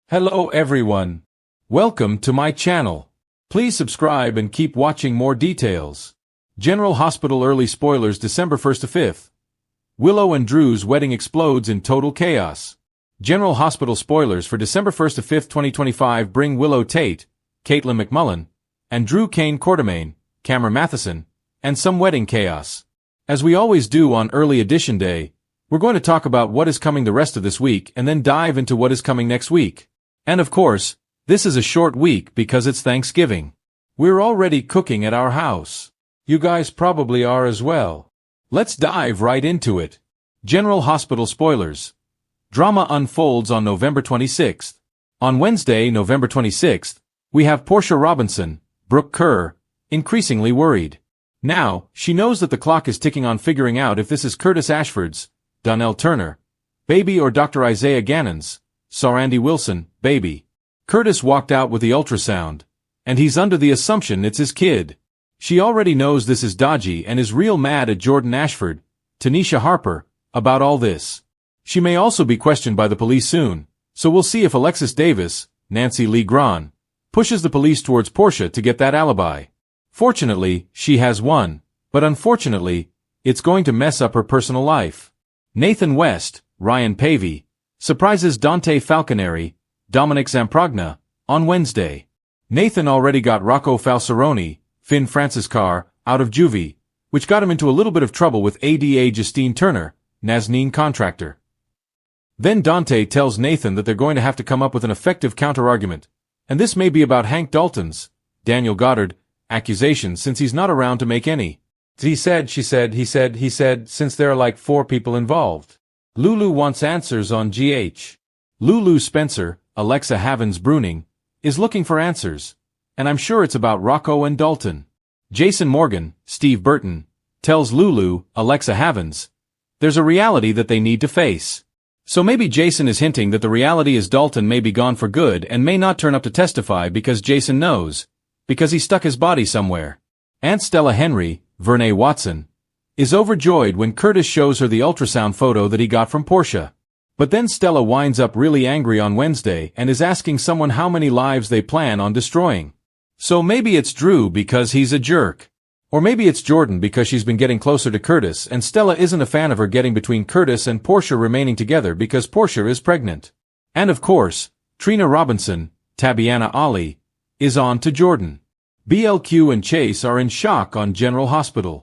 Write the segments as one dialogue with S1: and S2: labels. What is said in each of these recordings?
S1: Hello everyone. Welcome to my channel. Please subscribe and keep watching more details. General Hospital early spoilers December 1st to 5th. Willow and Drew's wedding explodes in total chaos. General Hospital spoilers for December 1st to 5th 2025 bring Willow Tate, Caitlin McMullen, and Drew Kane Quartermain, Cameron Matheson, and some wedding chaos. As we always do on early edition day, we're going to talk about what is coming the rest of this week and then dive into what is coming next week. And of course, this is a short week because it's Thanksgiving. We're already cooking at our house. You guys probably are as well. Let's dive right into it. General Hospital spoilers. Drama unfolds on November 26th. On Wednesday, November 26th, we have Portia Robinson, Brooke Kerr, increasingly worried. Now, she knows that the clock is ticking on figuring out if this is Curtis Ashford's, Donnell Turner, baby or Dr. Isaiah Gannon's, Sarandi Wilson, baby. Curtis walked out with the ultrasound, and he's under the assumption it's his kid. She already knows this is dodgy and is real mad at Jordan Ashford, Tanisha Harper, about all this. She may also be questioned by the police soon, so we'll see if Alexis Davis, Nancy Lee Grahn, pushes the police towards Portia to get that alibi. Fortunately, she has one, but unfortunately, it's going to mess up her personal life. Nathan West, Ryan Pavey, surprises Dante Falconeri, Dominic Zamprogna, on Wednesday. Nathan already got Rocco Falceroni, Finn Francis Carr, out of juvie, which got him into a little bit of trouble with ADA Justine Turner, Nazneen contractor. Then Dante tells Nathan that they're going to have to come up with an effective counter-argument, and this may be about Hank Dalton's, Daniel Goddard, accusation since he's not around to make any. He said, since there are like 4 people involved. Lulu wants answers on GH. Lulu Spencer, Alexa Havens Bruning, is looking for answers, and I'm sure it's about Rocco and Dalton. Jason Morgan, Steve Burton, tells Lulu, Alexa Havens, there's a reality that they need to face. So maybe Jason is hinting that the reality is Dalton may be gone for good and may not turn up to testify because Jason knows, because he stuck his body somewhere. Aunt Stella Henry, Vernee Watson, is overjoyed when Curtis shows her the ultrasound photo that he got from Portia. But then Stella winds up really angry on Wednesday and is asking someone how many lives they plan on destroying. So maybe it's Drew because he's a jerk. Or maybe it's Jordan because she's been getting closer to Curtis and Stella isn't a fan of her getting between Curtis and Portia remaining together because Portia is pregnant. And of course, Trina Robinson, Tabiana Ali, is on to Jordan. BLQ and Chase are in shock on General Hospital.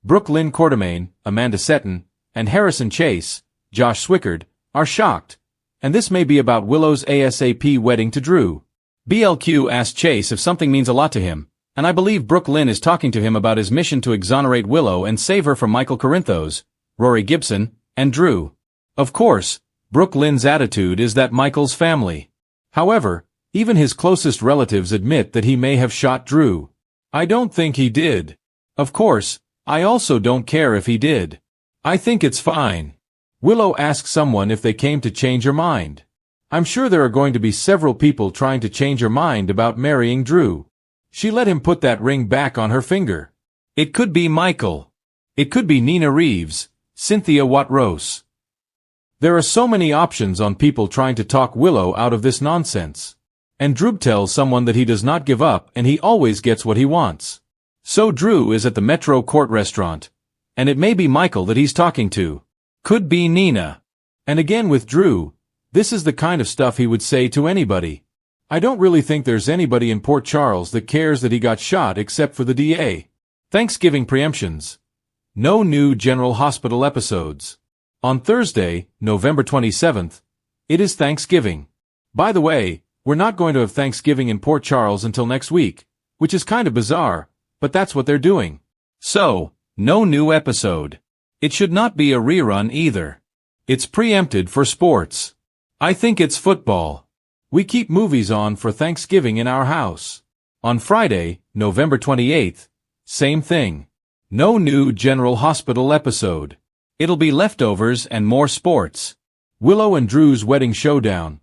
S1: Brooke Lynn Quartermain, Amanda Seton, and Harrison Chase, Josh Swickard, are shocked, and this may be about Willow's ASAP wedding to Drew. BLQ asked Chase if something means a lot to him, and I believe Brooke Lynn is talking to him about his mission to exonerate Willow and save her from Michael Corinthos, Rory Gibson, and Drew. Of course, Brooke Lynn's attitude is that Michael's family. However, even his closest relatives admit that he may have shot Drew. I don't think he did. Of course, I also don't care if he did. I think it's fine. Willow asks someone if they came to change her mind. I'm sure there are going to be several people trying to change her mind about marrying Drew. She let him put that ring back on her finger. It could be Michael. It could be Nina Reeves, Cynthia Watt-Rose. There are so many options on people trying to talk Willow out of this nonsense. And Drew tells someone that he does not give up and he always gets what he wants. So Drew is at the Metro Court restaurant, and it may be Michael that he's talking to. Could be Nina. And again with Drew, this is the kind of stuff he would say to anybody. I don't really think there's anybody in Port Charles that cares that he got shot except for the DA. Thanksgiving preemptions. No new General Hospital episodes. On Thursday, November 27th, it is Thanksgiving. By the way, we're not going to have Thanksgiving in Port Charles until next week, which is kind of bizarre. But that's what they're doing. So, no new episode. It should not be a rerun either. It's preempted for sports. I think it's football. We keep movies on for Thanksgiving in our house. On Friday, November 28th, same thing. No new General Hospital episode. It'll be leftovers and more sports. Willow and Drew's wedding showdown.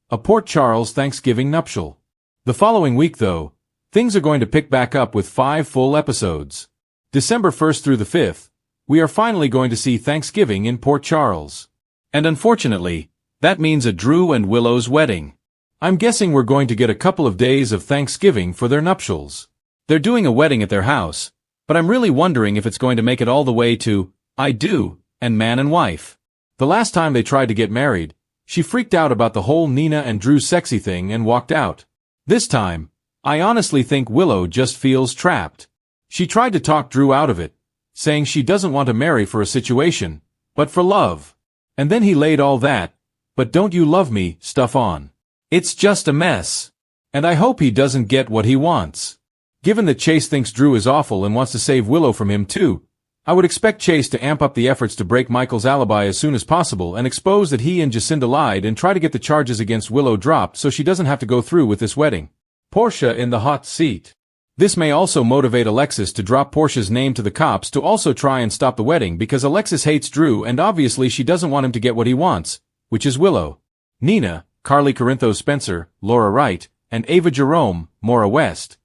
S1: A Port Charles Thanksgiving nuptial. The following week though, things are going to pick back up with 5 full episodes. December 1st through the 5th, we are finally going to see Thanksgiving in Port Charles. And unfortunately, that means a Drew and Willow's wedding. I'm guessing we're going to get a couple of days of Thanksgiving for their nuptials. They're doing a wedding at their house, but I'm really wondering if it's going to make it all the way to, I do, and man and wife. The last time they tried to get married, she freaked out about the whole Nina and Drew sexy thing and walked out. This time, I honestly think Willow just feels trapped. She tried to talk Drew out of it, saying she doesn't want to marry for a situation, but for love. And then he laid all that, but don't you love me, stuff on. It's just a mess. And I hope he doesn't get what he wants. Given that Chase thinks Drew is awful and wants to save Willow from him too, I would expect Chase to amp up the efforts to break Michael's alibi as soon as possible and expose that he and Jacinda lied and try to get the charges against Willow dropped so she doesn't have to go through with this wedding. Portia in the hot seat. This may also motivate Alexis to drop Portia's name to the cops to also try and stop the wedding because Alexis hates Drew and obviously she doesn't want him to get what he wants, which is Willow. Nina, Carly Corinthos Spencer, Laura Wright, and Ava Jerome, Maura West,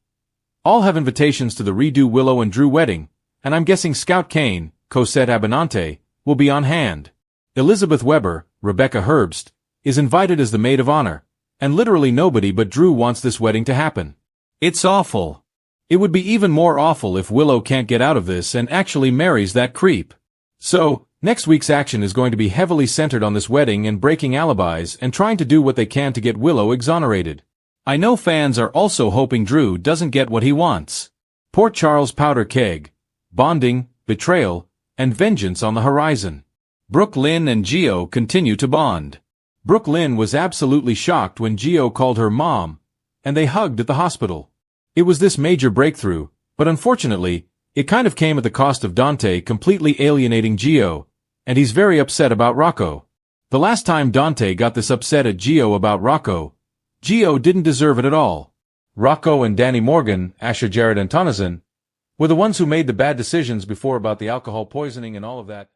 S1: all have invitations to the redo Willow and Drew wedding, and I'm guessing Scout Kane, Cosette Abinante, will be on hand. Elizabeth Weber, Rebecca Herbst, is invited as the maid of honor, and literally nobody but Drew wants this wedding to happen. It's awful. It would be even more awful if Willow can't get out of this and actually marries that creep. So, next week's action is going to be heavily centered on this wedding and breaking alibis and trying to do what they can to get Willow exonerated. I know fans are also hoping Drew doesn't get what he wants. Port Charles powder keg, bonding, betrayal, and vengeance on the horizon. Brooke Lynn and Gio continue to bond. Brooke Lynn was absolutely shocked when Gio called her mom, and they hugged at the hospital. It was this major breakthrough, but unfortunately, it kind of came at the cost of Dante completely alienating Gio, and he's very upset about Rocco. The last time Dante got this upset at Gio about Rocco, Gio didn't deserve it at all. Rocco and Danny Morgan, Asher Jarrett and Tonazin, were the ones who made the bad decisions before about the alcohol poisoning and all of that.